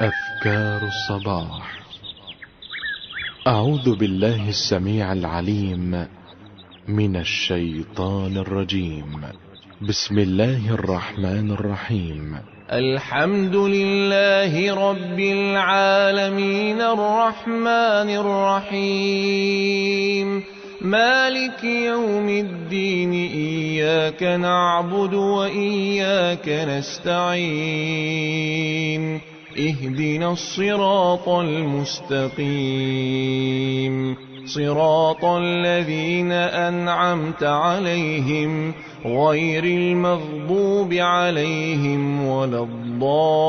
أذكار الصباح. أعوذ بالله السميع العليم من الشيطان الرجيم. بسم الله الرحمن الرحيم. الحمد لله رب العالمين الرحمن الرحيم مالك يوم الدين إياك نعبد وإياك نستعين اهدنا الصراط المستقيم صراط الذين أنعمت عليهم غير المغضوب عليهم ولا الضالين.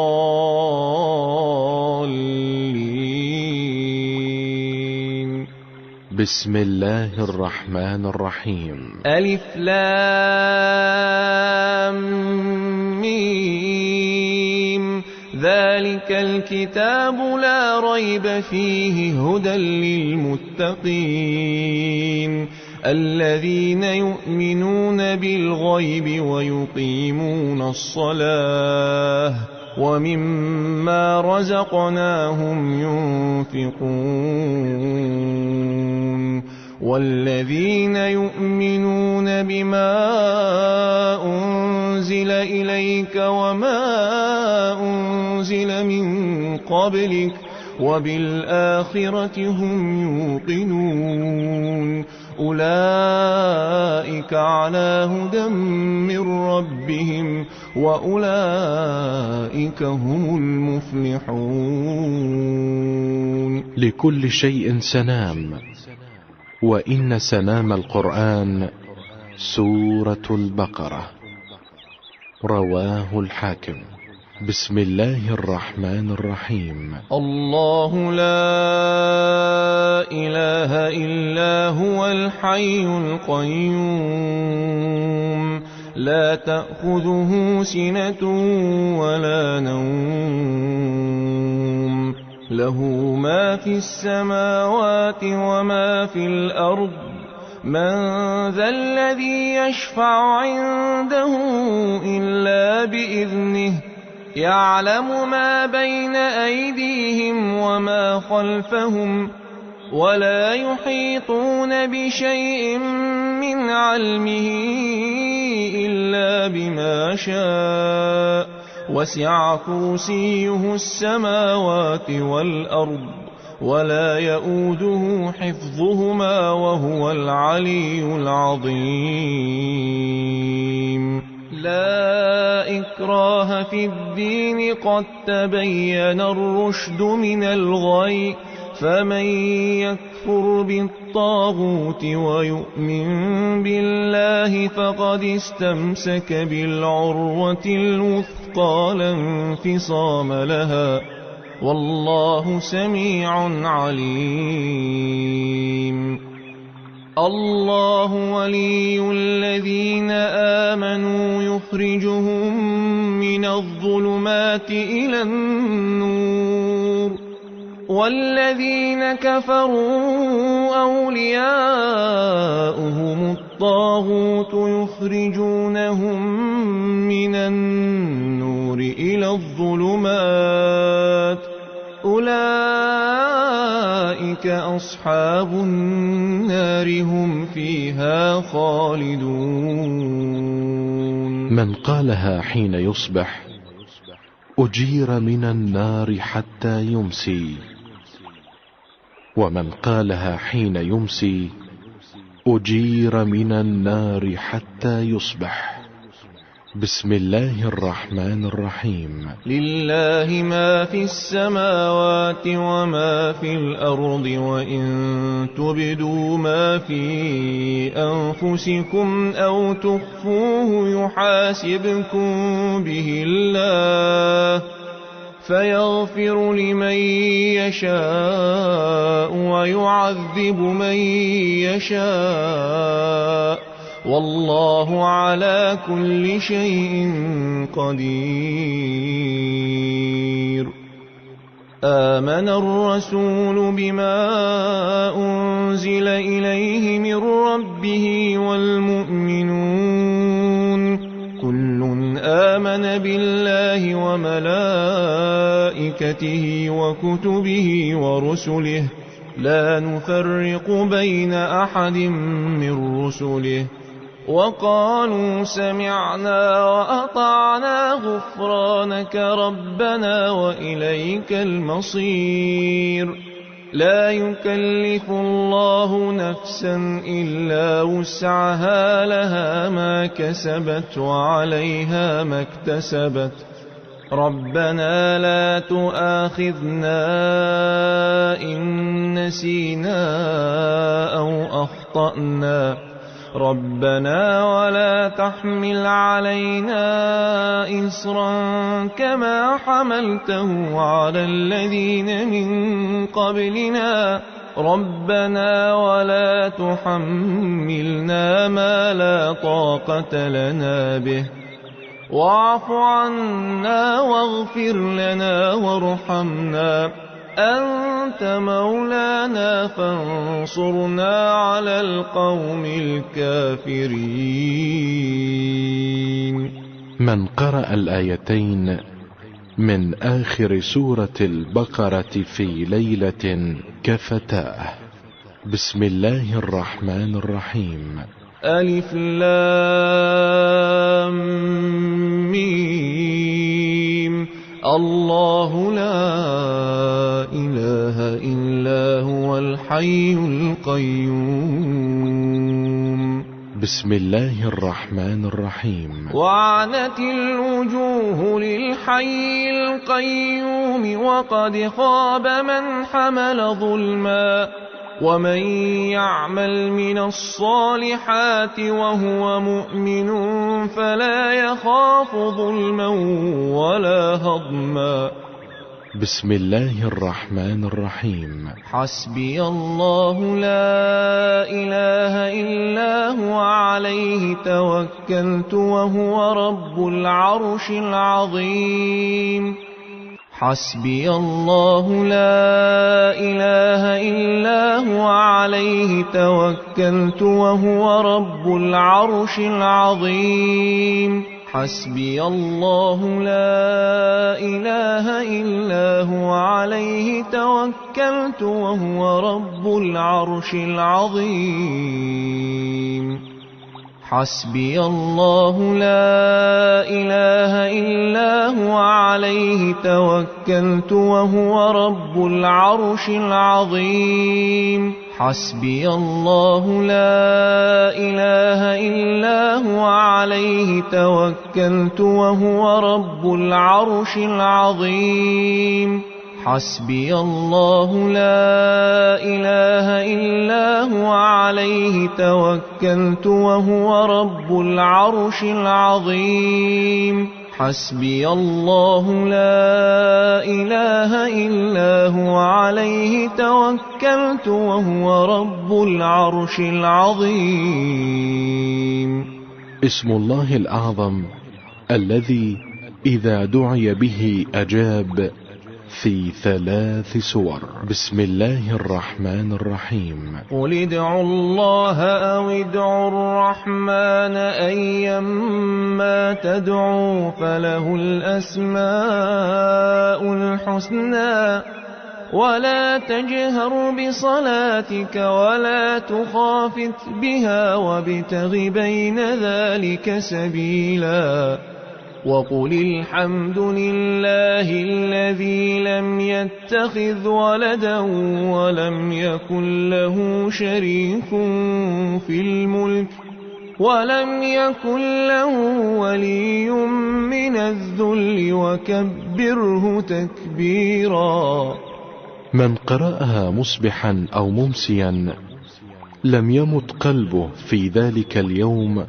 بسم الله الرحمن الرحيم. ألف لام ميم ذلك الكتاب لا ريب فيه هدى للمتقين الذين يؤمنون بالغيب ويقيمون الصلاة ومما رزقناهم ينفقون والذين يؤمنون بما أنزل إليك وما أنزل من قبلك وبالآخرة هم يوقنون أولئك على هدى من ربهم وأولئك هم المفلحون. لكل شيء سنام، وإن سنام القرآن سورة البقرة. رواه الحاكم. بسم الله الرحمن الرحيم. الله لا إله إلا هو الحي القيوم لا تأخذه سنة ولا نوم له ما في السماوات وما في الأرض من ذا الذي يشفع عنده إلا بإذنه يعلم ما بين أيديهم وما خلفهم ولا يحيطون بشيء من علمه إلا بما شاء وسع كرسيه السماوات والأرض ولا يؤوده حفظهما وهو العلي العظيم. لا إكراه في الدين قد تبين الرشد من الغي فمن يكفر بالطاغوت ويؤمن بالله فقد استمسك بالعروة الوثقى لا انفصام لها والله سميع عليم. الله ولي الذين آمنوا يخرجهم من الظلمات إلى النور والذين كفروا أولياؤهم الطاغوت يخرجونهم من النور إلى الظلمات أولئك أصحاب النار هم فيها خالدون. من قالها حين يصبح أجير من النار حتى يمسي، ومن قالها حين يمسي أجير من النار حتى يصبح. بسم الله الرحمن الرحيم. لله ما في السماوات وما في الأرض وإن تبدوا ما في أنفسكم أو تخفوه يحاسبكم به الله فيغفر لمن يشاء ويعذب من يشاء والله على كل شيء قدير. آمن الرسول بما أنزل إليه من ربه والمؤمنون كل آمن بالله وملائكته وكتبه ورسله لا نفرق بين أحد من رسله وقالوا سمعنا وأطعنا غفرانك ربنا وإليك المصير لا يكلف الله نفسا إلا وسعها لها ما كسبت وعليها ما اكتسبت ربنا لا تؤاخذنا إن نسينا أو أخطأنا ربنا ولا تحمل علينا إصرا كما حملته على الذين من قبلنا ربنا ولا تحملنا ما لا طاقة لنا به واعف عنا واغفر لنا وارحمنا أنت مولانا فانصرنا على القوم الكافرين. من قرأ الآيتين من آخر سورة البقرة في ليلة كفتاه. بسم الله الرحمن الرحيم. ألف لام ميم الله لا إله إلا هو الحي القيوم. بسم الله الرحمن الرحيم. وعنت الوجوه للحي القيوم وقد خاب من حمل ظلما ومن يعمل من الصالحات وهو مؤمن فلا يخاف ظلما ولا هضما. بسم الله الرحمن الرحيم. حسبي الله لا إله إلا هو عليه توكلت وهو رب العرش العظيم. حسبي الله لا إله إلا هو عليه توكلت وهو رب العرش العظيم. حسبي الله لا إله إلا هو عليه توكلت وهو رب العرش العظيم. حسبي الله لا إله إلا هو عليه توكلت وهو رب العرش العظيم. حسبي الله لا إله إلا هو عليه توكلت وهو رب العرش العظيم. حسبي الله لا إله إلا هو عليه توكلت وهو رب العرش العظيم. حسبي الله لا إله إلا هو عليه توكلت وهو رب العرش العظيم. اسم الله الأعظم الذي إذا دعي به أجاب في 3 سور. بسم الله الرحمن الرحيم. قل ادعوا الله أو ادعوا الرحمن أيما تدعوا فله الأسماء الحسنى ولا تجهر بصلاتك ولا تخافت بها وابتغ بين ذلك سبيلا وقل الحمد لله الذي لم يتخذ ولدا ولم يكن له شريك في الملك ولم يكن له ولي من الذل وكبره تكبيرا. من قرأها مصبحا أو ممسيا لم يمت قلبه في ذلك اليوم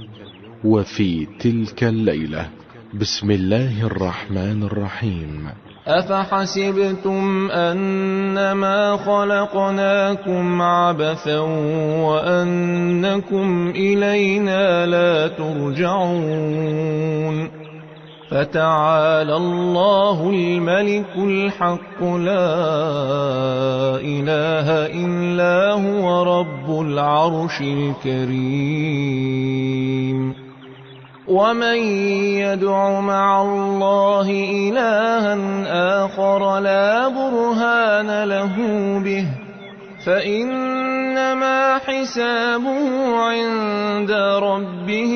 وفي تلك الليلة. بسم الله الرحمن الرحيم. أفحسبتم أنما خلقناكم عبثا وأنكم إلينا لا ترجعون فتعالى الله الملك الحق لا إله إلا هو رب العرش الكريم. ومن يدع مع الله إلها آخر لا برهان له به فإنما حسابه عند ربه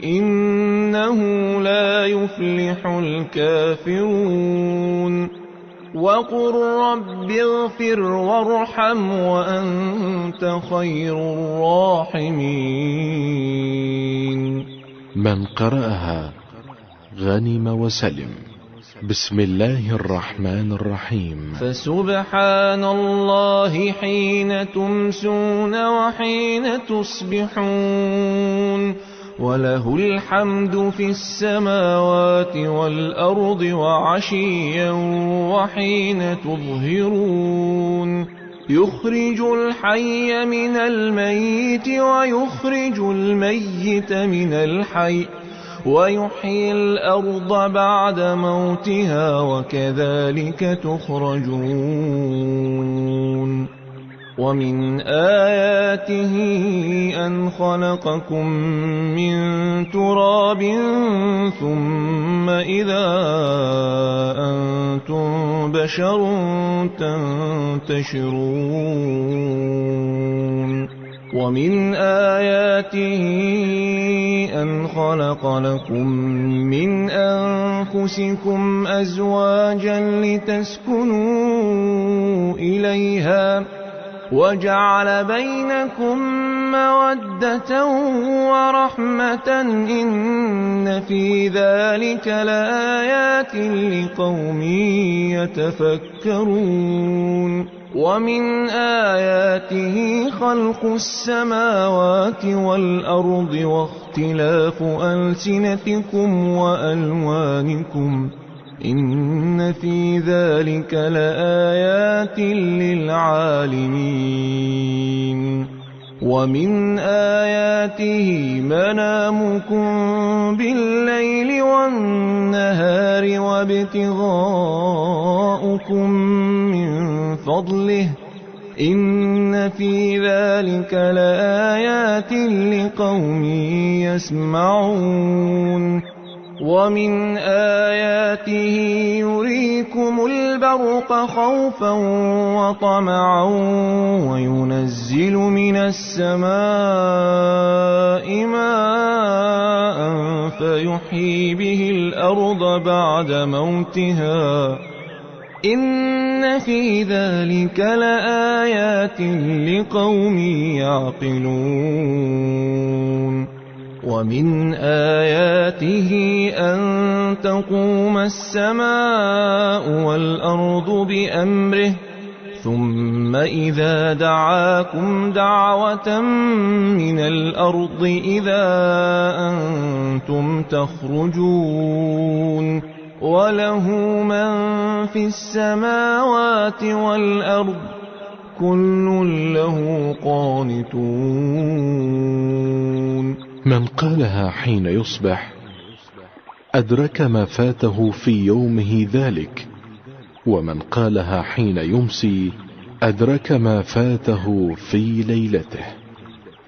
إنه لا يفلح الكافرون وقل رب اغفر وارحم وأنت خير الراحمين. من قرأها غنم وسلم. بسم الله الرحمن الرحيم. فسبحان الله حين تمسون وحين تصبحون وله الحمد في السماوات والأرض وعشيا وحين تظهرون يخرج الحي من الميت ويخرج الميت من الحي ويحيي الأرض بعد موتها وكذلك تخرجون. ومن آياته أن خلقكم من تراب ثم إذا أنتم بشر تنتشرون. ومن آياته أن خلق لكم من أنفسكم أزواجا لتسكنوا إليها وجعل بينكم مودة ورحمة إن في ذلك لآيات لقوم يتفكرون. ومن آياته خلق السماوات والأرض واختلاف ألسنتكم وألوانكم إن في ذلك لآيات للعالمين. ومن آياته منامكم بالليل والنهار وابتغاؤكم من فضله إن في ذلك لآيات لقوم يسمعون. ومن آياته يريكم البرق خوفا وطمعا وينزل من السماء ماء فيحيي به الأرض بعد موتها إن في ذلك لآيات لقوم يعقلون. ومن آياته أن تقوم السماء والأرض بأمره ثم إذا دعاكم دعوة من الأرض إذا أنتم تخرجون وله من في السماوات والأرض كل له قانتون. من قالها حين يصبح أدرك ما فاته في يومه ذلك، ومن قالها حين يمسي أدرك ما فاته في ليلته.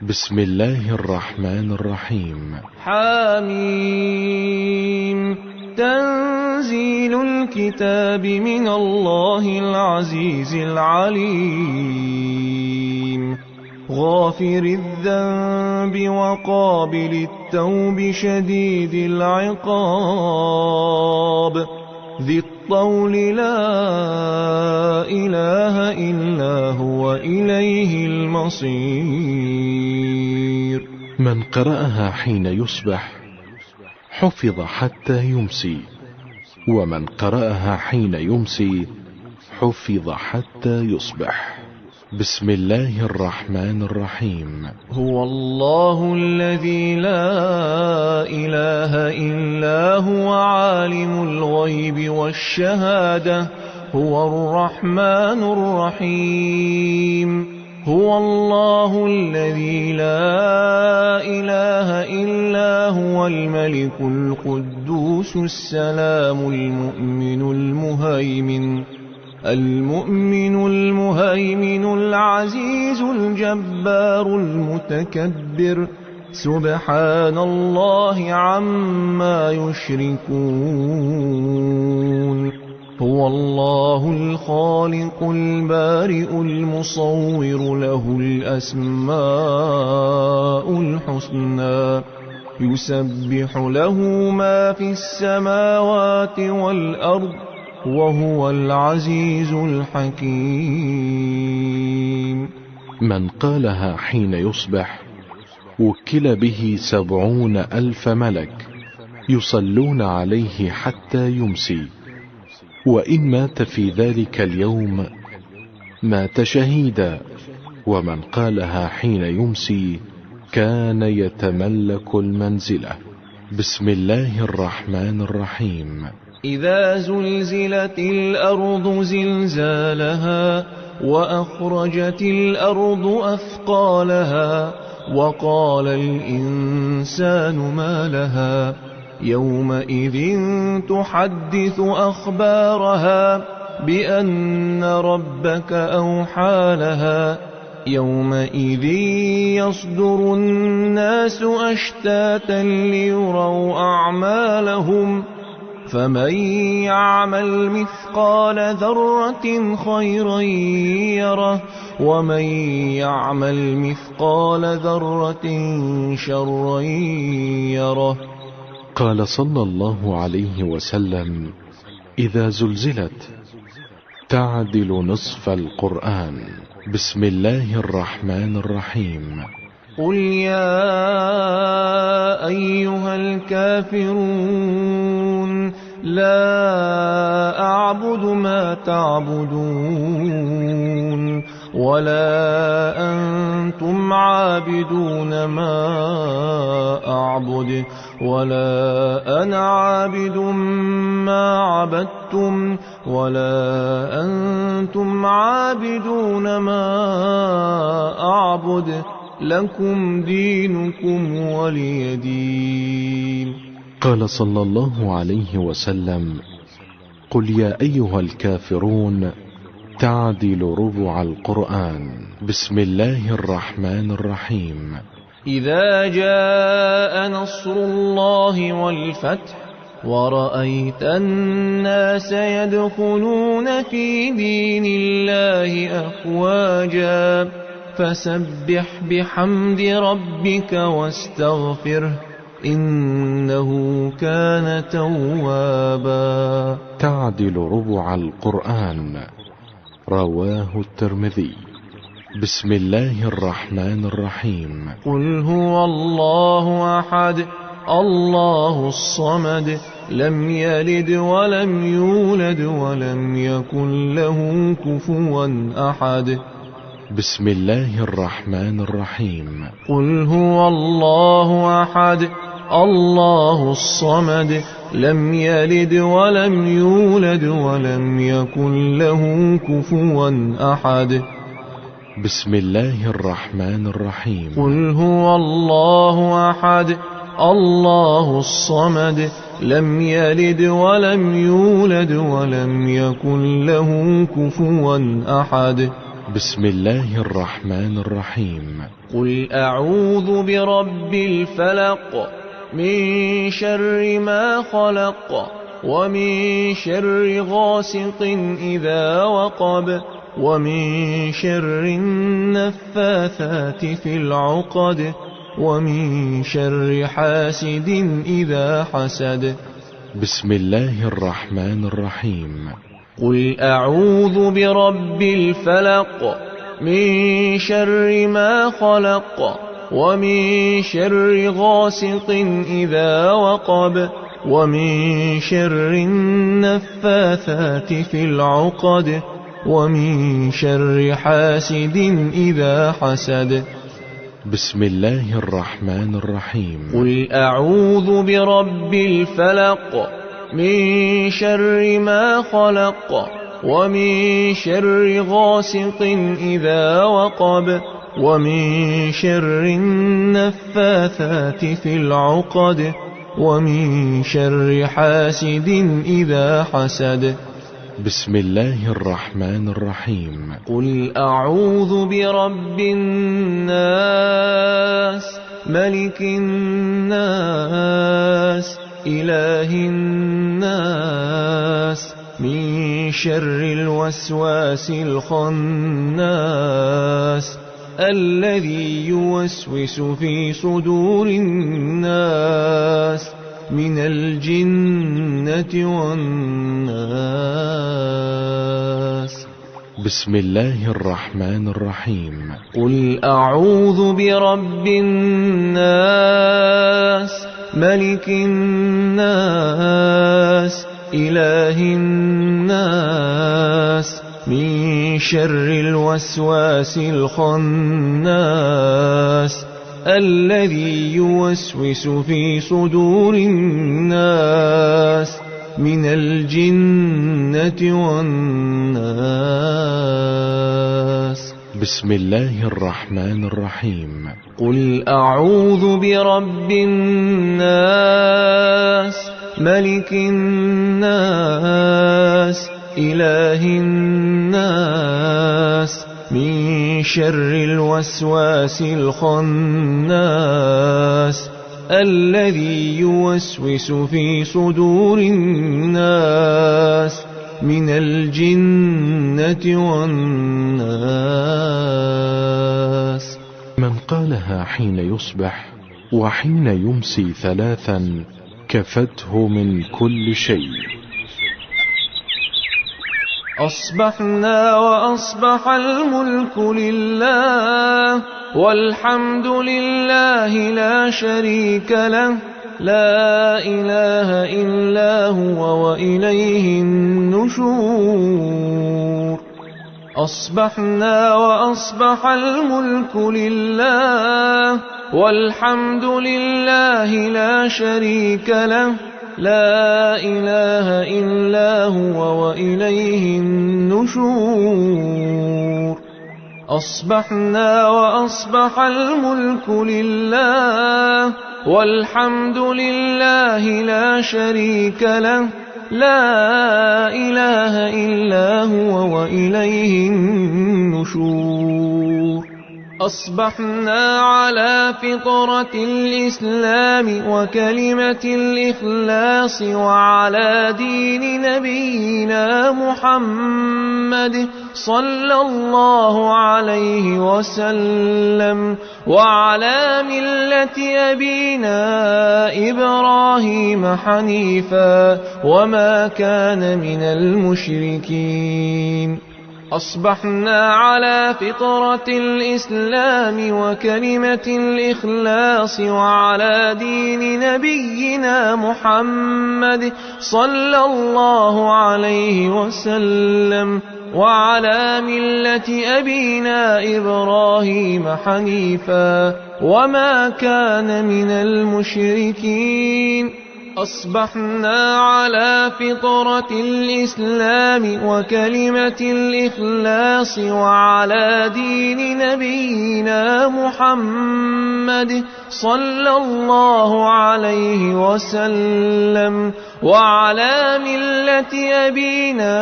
بسم الله الرحمن الرحيم. حاميم تنزيل الكتاب من الله العزيز العليم غافر الذنب وقابل التوب شديد العقاب ذي الطول لا إله إلا هو إليه المصير. من قرأها حين يصبح حفظ حتى يمسي، ومن قرأها حين يمسي حفظ حتى يصبح. بسم الله الرحمن الرحيم. هو الله الذي لا إله إلا هو عالم الغيب والشهادة هو الرحمن الرحيم. هو الله الذي لا إله إلا هو الملك القدوس السلام المؤمن المهيمن العزيز الجبار المتكبر سبحان الله عما يشركون هو الله الخالق البارئ المصور له الأسماء الحسنى يسبح له ما في السماوات والأرض وهو العزيز الحكيم. من قالها حين يصبح وكل به 70,000 ملك يصلون عليه حتى يمسي، وإن مات في ذلك اليوم مات شهيدا. ومن قالها حين يمسي كان يتملك المنزلة. بسم الله الرحمن الرحيم. إذا زلزلت الأرض زلزالها وأخرجت الأرض أثقالها وقال الإنسان ما لها يومئذ تحدث أخبارها بأن ربك أوحى لها يومئذ يصدر الناس أشتاتا ليروا أعمالهم فمن يعمل مثقال ذرة خيرا يره ومن يعمل مثقال ذرة شرا يره. قال صلى الله عليه وسلم: إذا زلزلت تعدل نصف القرآن. بسم الله الرحمن الرحيم. قل يا أيها الكافرون لا أعبد ما تعبدون ولا أنتم عابدون ما أعبد ولا أنا عابد ما عبدتم ولا أنتم عابدون ما أعبد لكم دينكم ولي دين. قال صلى الله عليه وسلم: قل يا أيها الكافرون تعدل ربع القرآن. بسم الله الرحمن الرحيم. إذا جاء نصر الله والفتح ورأيت الناس يدخلون في دين الله أفواجا فسبح بحمد ربك واستغفره إنه كان توابا. تعدل ربع القرآن. رواه الترمذي. بسم الله الرحمن الرحيم. قل هو الله أحد الله الصمد لم يلد ولم يولد ولم يكن له كفوا أحد. بسم الله الرحمن الرحيم. قل هو الله أحد الله الصمد لم يلد ولم يولد ولم يكن له كفوا أحد. بسم الله الرحمن الرحيم. قل هو الله أحد الله الصمد لم يلد ولم يولد ولم يكن له كفوا أحد. بسم الله الرحمن الرحيم. قل أعوذ برب الفلق من شر ما خلق ومن شر غاسق إذا وقب ومن شر النفاثات في العقد ومن شر حاسد إذا حسد. بسم الله الرحمن الرحيم. قل أعوذ برب الفلق من شر ما خلق ومن شر غاسق إذا وقب ومن شر النفاثات في العقد ومن شر حاسد إذا حسد. بسم الله الرحمن الرحيم. قل أعوذ برب الفلق من شر ما خلق ومن شر غاسق إذا وقب ومن شر النفاثات في العقد ومن شر حاسد إذا حسد. بسم الله الرحمن الرحيم. قل أعوذ برب الناس ملك الناس إله الناس من شر الوسواس الخناس الذي يوسوس في صدور الناس من الجنة والناس. بسم الله الرحمن الرحيم. قل أعوذ برب الناس ملك الناس إله الناس من شر الوسواس الخناس الذي يوسوس في صدور الناس من الجنة والناس. بسم الله الرحمن الرحيم. قل أعوذ برب الناس ملك الناس إله الناس من شر الوسواس الخناس الذي يوسوس في صدور الناس من الجنة والناس. من قالها حين يصبح وحين يمسي 3 كفته من كل شيء. أصبحنا وأصبح الملك لله والحمد لله لا شريك له لا إله إلا هو وإليه النشور. أصبحنا وأصبح الملك لله والحمد لله لا شريك له لا إله إلا هو وإليه النشور. أصبحنا وأصبح الملك لله والحمد لله لا شريك له لا إله إلا هو وإليه النشور. أصبحنا على فطرة الإسلام وكلمة الإخلاص وعلى دين نبينا محمد صلى الله عليه وسلم وعلى ملة أبينا إبراهيم حنيفا وما كان من المشركين. أصبحنا على فطرة الإسلام وكلمة الإخلاص وعلى دين نبينا محمد صلى الله عليه وسلم وعلى ملة أبينا إبراهيم حنيفا وما كان من المشركين. أصبحنا على فطرة الإسلام وكلمة الإخلاص وعلى دين نبينا محمد صلى الله عليه وسلم وعلى ملة أبينا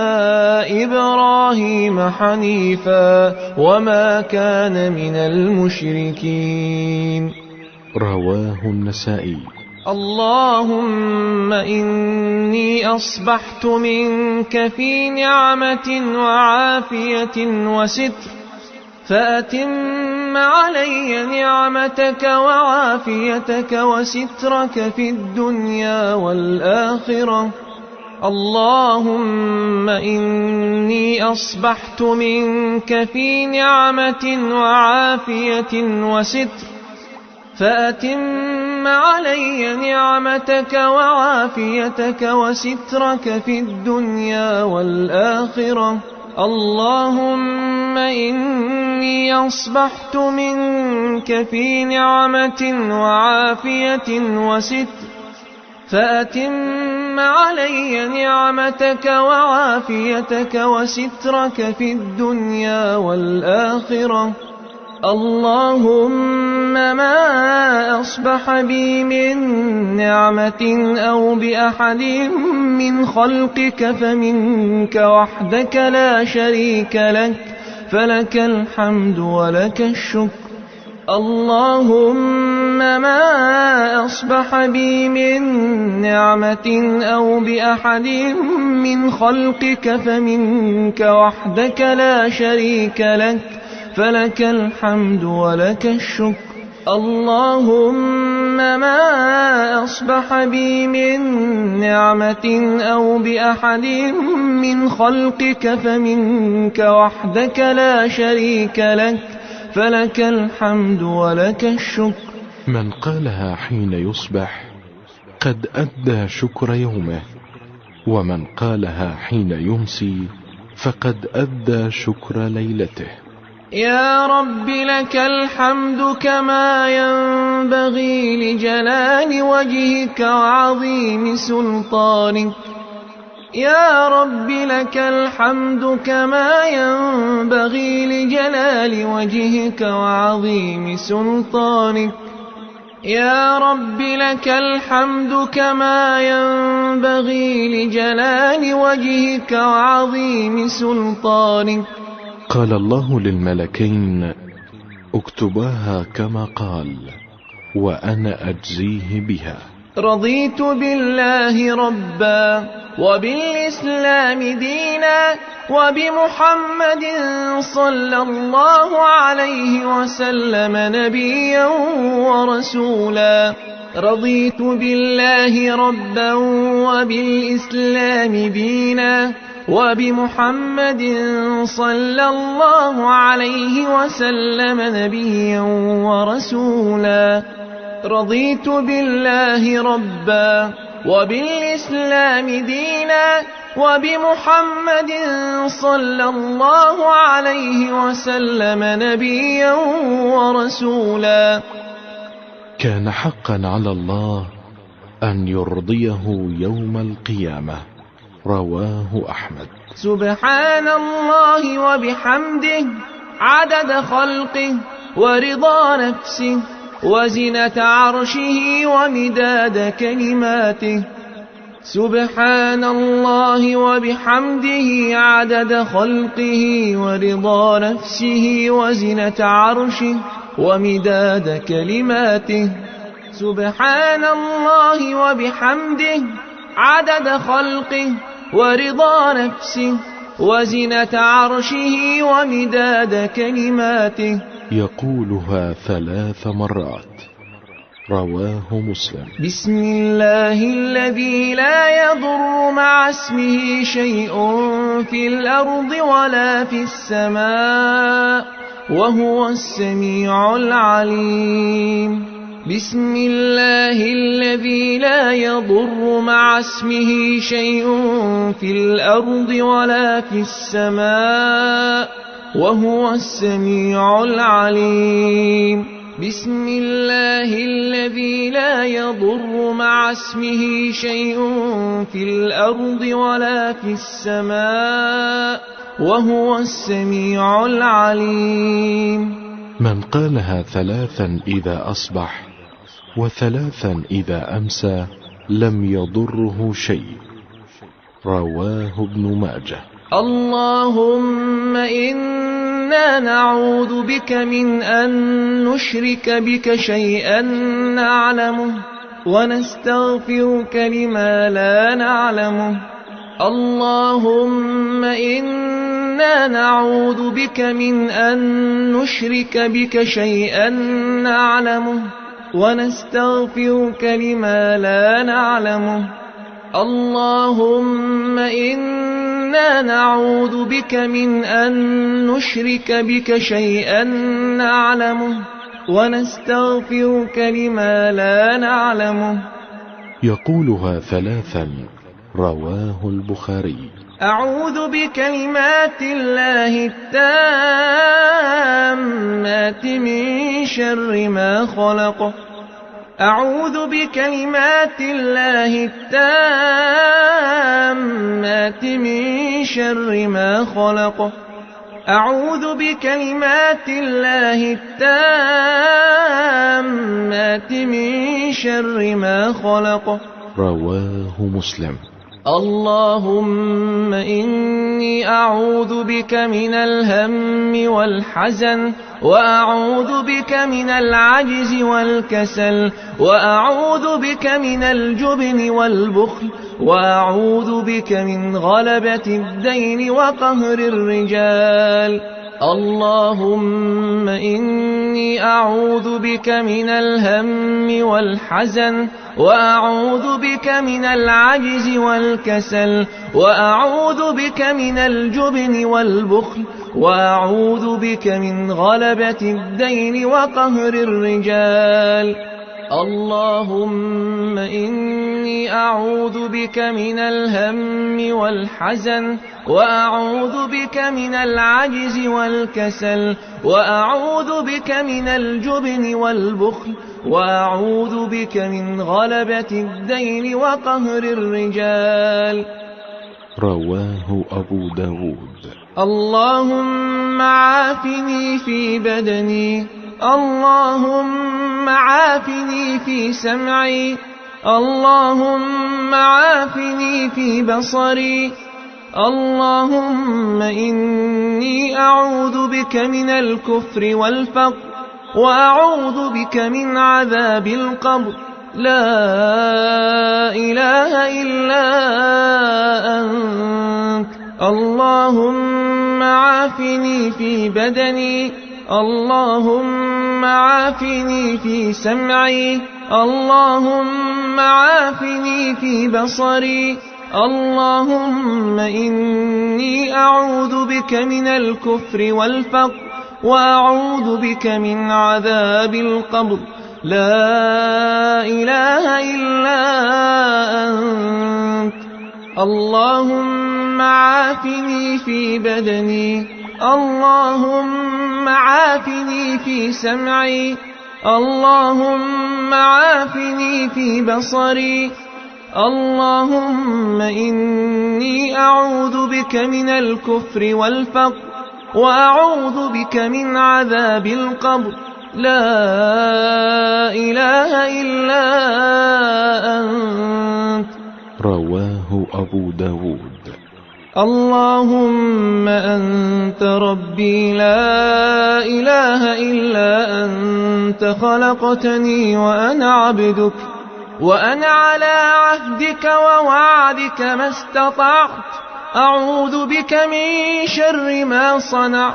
إبراهيم حنيفا وما كان من المشركين. رواه النسائي. اللهم إني أصبحت منك في نعمة وعافية وستر فأتم علي نعمتك وعافيتك وسترك في الدنيا والآخرة. اللهم إني أصبحت منك في نعمة وعافية وستر فأتم علي نعمتك وعافيتك وسترك في الدنيا والآخرة. اللهم إني أصبحت منك في نعمة وعافية وستر فأتم علي نعمتك وعافيتك وسترك في الدنيا والآخرة. اللهم ما أصبح بي من نعمة أو بأحد من خلقك فمنك وحدك لا شريك لك فلك الحمد ولك الشكر. اللهم ما أصبح بي من نعمة أو بأحد من خلقك فمنك وحدك لا شريك لك، فلك الحمد ولك الشكر. اللهم ما أصبح بي من نعمة أو بأحد من خلقك فمنك وحدك لا شريك لك، فلك الحمد ولك الشكر. من قالها حين يصبح قد أدى شكر يومه، ومن قالها حين يمسي فقد أدى شكر ليلته. يا رب لك الحمد كما ينبغي لجلال وجهك وعظيم سلطانك. يا رب لك الحمد كما ينبغي لجلال وجهك وعظيم سلطانك. يا رب لك الحمد كما ينبغي لجلال وجهك وعظيم سلطانك. قال الله للملكين: اكتباها كما قال، وأنا أجزيه بها. رضيت بالله ربا وبالإسلام دينا وبمحمد صلى الله عليه وسلم نبيا ورسولا. رضيت بالله ربا وبالإسلام دينا وبمحمد صلى الله عليه وسلم نبيا ورسولا. رضيت بالله ربا وبالإسلام دينا وبمحمد صلى الله عليه وسلم نبيا ورسولا. كان حقا على الله أن يرضيه يوم القيامة. رواه أحمد. سبحان الله وبحمده عدد خلقه ورضا نفسه وزنة عرشه ومداد كلماته. سبحان الله وبحمده عدد خلقه ورضا نفسه وزنة عرشه ومداد كلماته. سبحان الله وبحمده عدد خلقه ورضا نفسه وزنة عرشه ومداد كلماته. يقولها 3 مرات. رواه مسلم. بسم الله الذي لا يضر مع اسمه شيء في الأرض ولا في السماء وهو السميع العليم. بسم الله الذي لا يضر مع اسمه شيء في الأرض ولا في السماء وهو السميع العليم. بسم الله الذي لا يضر مع اسمه شيء في الأرض ولا في السماء وهو السميع العليم. من قالها 3 إذا أصبح و3 إذا أمسى لم يضره شيء. رواه ابن ماجه. اللهم إنا نعوذ بك من أن نشرك بك شيئا نعلمه ونستغفرك لما لا نعلمه. اللهم إنا نعوذ بك من أن نشرك بك شيئا نعلمه ونستغفرك لما لا نعلمه. اللهم إنا نعوذ بك من أن نشرك بك شيئا نعلمه ونستغفرك لما لا نعلمه. يقولها 3. رواه البخاري. أعوذ بكلمات الله التامات من شر ما خلق. أعوذ بكلمات الله التامات من شر ما خلق. أعوذ بكلمات الله التامات من شر ما خلق. رواه مسلم. اللهم إني أعوذ بك من الهم والحزن، وأعوذ بك من العجز والكسل، وأعوذ بك من الجبن والبخل، وأعوذ بك من غلبة الدين وقهر الرجال. اللهم إني أعوذ بك من الهم والحزن، وأعوذ بك من العجز والكسل، وأعوذ بك من الجبن والبخل، وأعوذ بك من غلبة الدين وقهر الرجال. اللهم إني أعوذ بك من الهم والحزن، وأعوذ بك من العجز والكسل، وأعوذ بك من الجبن والبخل، وأعوذ بك من غلبة الدين وقهر الرجال. رواه أبو داود. اللهم عافني في بدني، اللهم عافني في سمعي، اللهم عافني في بصري. اللهم إني أعوذ بك من الكفر والفقر، وأعوذ بك من عذاب القبر. لا إله إلا أنت. اللهم عافني في بدني، اللهم عافني في سمعي، اللهم عافني في بصري. اللهم إني أعوذ بك من الكفر والفقر، وأعوذ بك من عذاب القبر. لا إله إلا أنت. اللهم عافني في بدني، اللهم عافني في سمعي، اللهم عافني في بصري. اللهم إني أعوذ بك من الكفر والفقر، وأعوذ بك من عذاب القبر. لا إله إلا أنت. رواه أبو داود. اللهم أنت ربي لا إله إلا أنت، خلقتني وأنا عبدك، وأنا على عهدك ووعدك ما استطعت. أعوذ بك من شر ما صنعت.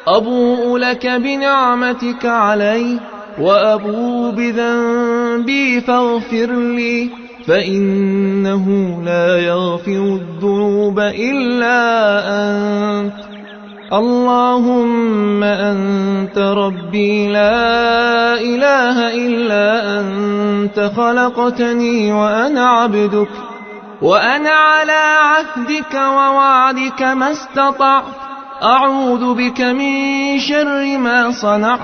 أبوء لك بنعمتك علي، وأبوء بذنبي فاغفر لي، فإنه لا يغفر الذنوب إلا أنت. اللهم أنت ربي لا إله إلا أنت، خلقتني وأنا عبدك، وأنا على عهدك ووعدك ما استطعت. أعوذ بك من شر ما صنعت.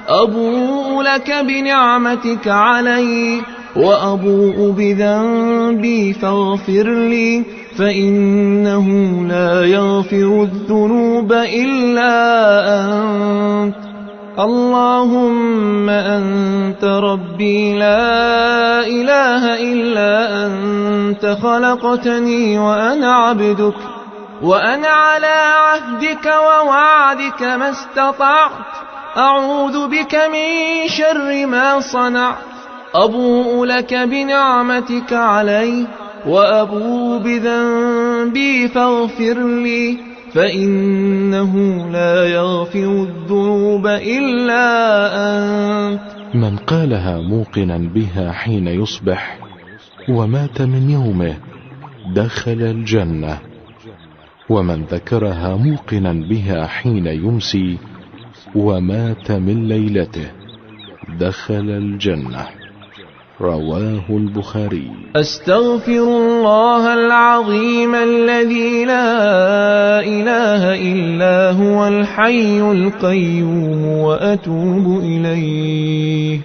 أبوء لك بنعمتك علي، وأبوء بذنبي فاغفر لي، فإنه لا يغفر الذنوب إلا أنت. اللهم أنت ربي لا إله إلا أنت، خلقتني وأنا عبدك، وأنا على عهدك ووعدك ما استطعت. أعوذ بك من شر ما صنعت. أبوء لك بنعمتك علي، وأبوء بذنبي فاغفر لي، فإنه لا يغفر الذنوب إلا أنت. من قالها موقنا بها حين يصبح ومات من يومه دخل الجنة، ومن ذكرها موقنا بها حين يمسي ومات من ليلته دخل الجنة. رواه البخاري. أستغفر الله العظيم الذي لا إله إلا هو الحي القيوم وأتوب إليه.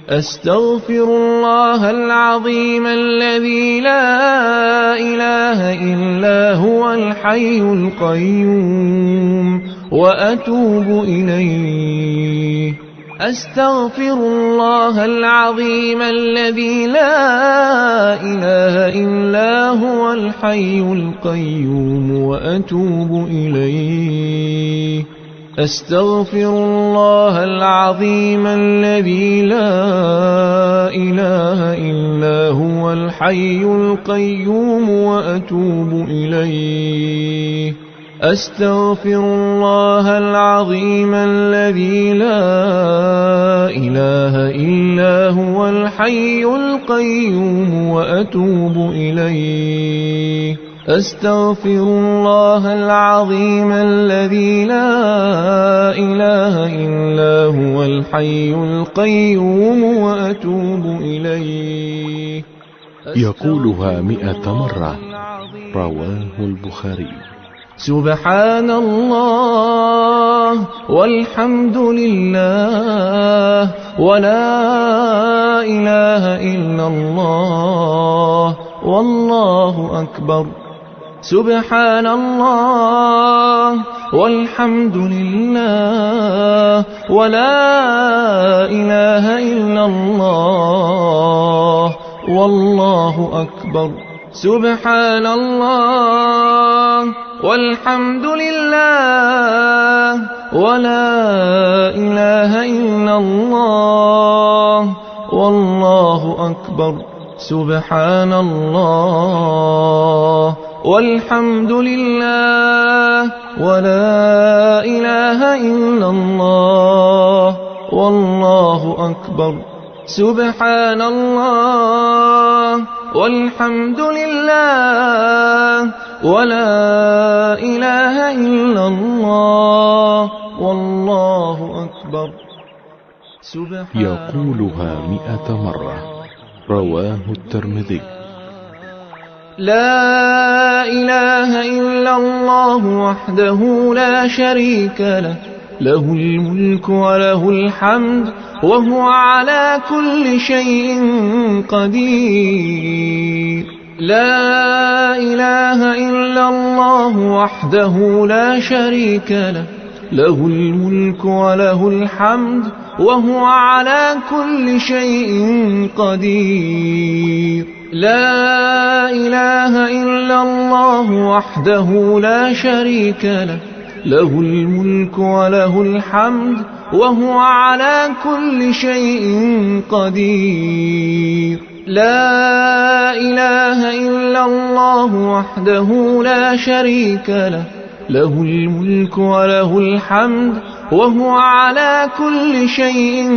أستغفر الله العظيم الذي لا إله إلا هو الحي القيوم وأتوب إليه. أستغفر الله العظيم الذي لا إله إلا هو الحي القيوم وأتوب إليه. أستغفر الله العظيم الذي لا إله إلا هو الحي القيوم وأتوب إليه. أستغفر الله العظيم الذي لا إله إلا هو الحي القيوم وأتوب إليه. أستغفر الله العظيم الذي لا إله إلا هو الحي القيوم وأتوب إليه. يقولها 100 مرة. رواه البخاري. سبحان الله والحمد لله ولا إله إلا الله والله أكبر. سبحان الله والحمد لله ولا إله إلا الله والله أكبر. سبحان الله والحمد لله ولا إله إلا الله والله أكبر. سبحان الله والحمد لله ولا إله إلا الله والله أكبر. سبحان الله والحمد لله ولا إله إلا الله والله أكبر. يقولها 100 مرة. رواه الترمذي. لا إله إلا الله وحده لا شريك له، له الملك وله الحمد وهو على كل شيء قدير. لا إله إلا الله وحده لا شريك له، له الملك وله الحمد وهو على كل شيء قدير. لا إله إلا الله وحده لا شريك له، له الملك وله الحمد وهو على كل شيء قدير. لا إله إلا الله وحده لا شريك له، له الملك وله الحمد وهو على كل شيء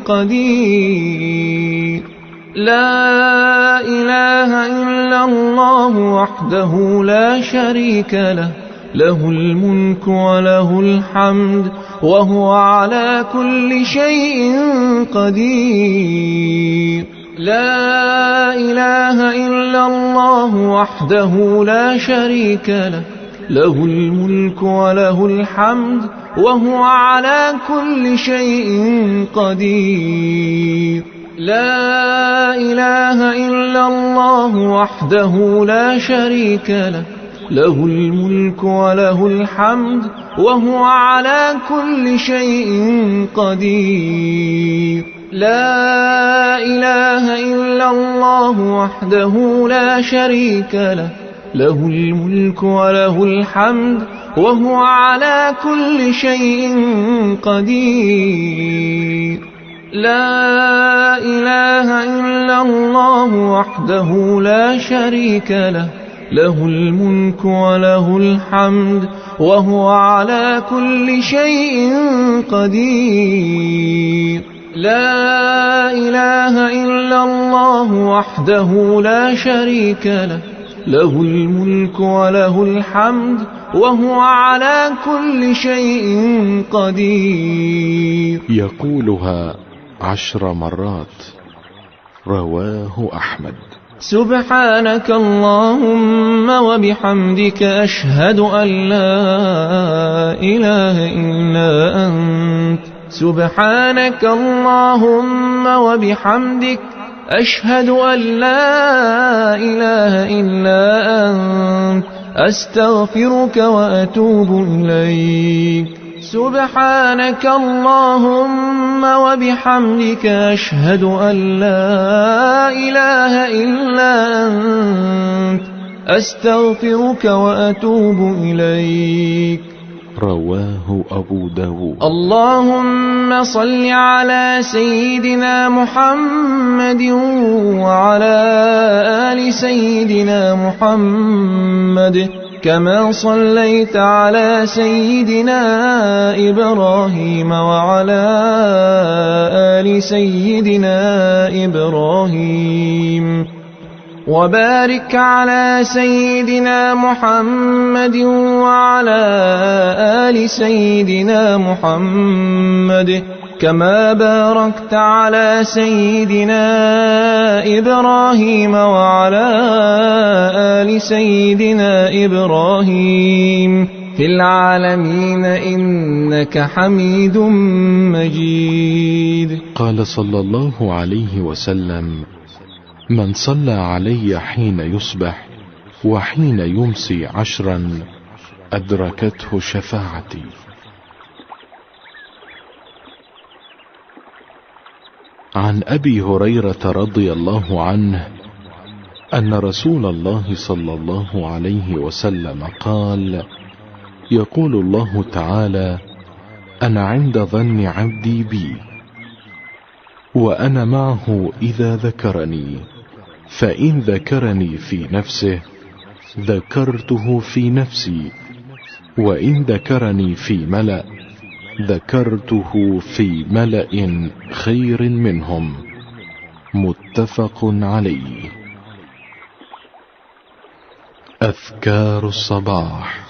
قدير. لا إله إلا الله وحده لا شريك له، له الملك وله الحمد وهو على كل شيء قدير. لا إله إلا الله وحده لا شريك له، له الملك وله الحمد وهو على كل شيء قدير. لا إله إلا الله وحده لا شريك له، له الملك وله الحمد وهو على كل شيء قدير. لا إله إلا الله وحده لا شريك له، له الملك وله الحمد وهو على كل شيء قدير. لا إله إلا الله وحده لا شريك له، له الملك وله الحمد وهو على كل شيء قدير. لا إله إلا الله وحده لا شريك له، له الملك وله الحمد وهو على كل شيء قدير. يقولها 10 مرات. رواه أحمد. سبحانك اللهم وبحمدك أشهد أن لا إله إلا أنت. سبحانك اللهم وبحمدك أشهد أن لا إله إلا أنت. أستغفرك وأتوب إليك. سبحانك اللهم وبحمدك أشهد أن لا إله إلا أنت. أستغفرك وأتوب إليك. رواه أبو داود. اللهم صل على سيدنا محمد وعلى آل سيدنا محمد كما صليت على سيدنا إبراهيم وعلى آل سيدنا إبراهيم وبارك على سيدنا محمد وعلى آل سيدنا محمد كما باركت على سيدنا إبراهيم وعلى آل سيدنا إبراهيم في العالمين إنك حميد مجيد. قال صلى الله عليه وسلم: من صلى علي حين يصبح وحين يمسي 10 أدركته شفاعتي. عن أبي هريرة رضي الله عنه أن رسول الله صلى الله عليه وسلم قال: يقول الله تعالى: أنا عند ظن عبدي بي، وأنا معه إذا ذكرني، فإن ذكرني في نفسه ذكرته في نفسي، وإن ذكرني في ملأ ذكرته في ملأ خير منهم. متفق عليه. أذكار الصباح.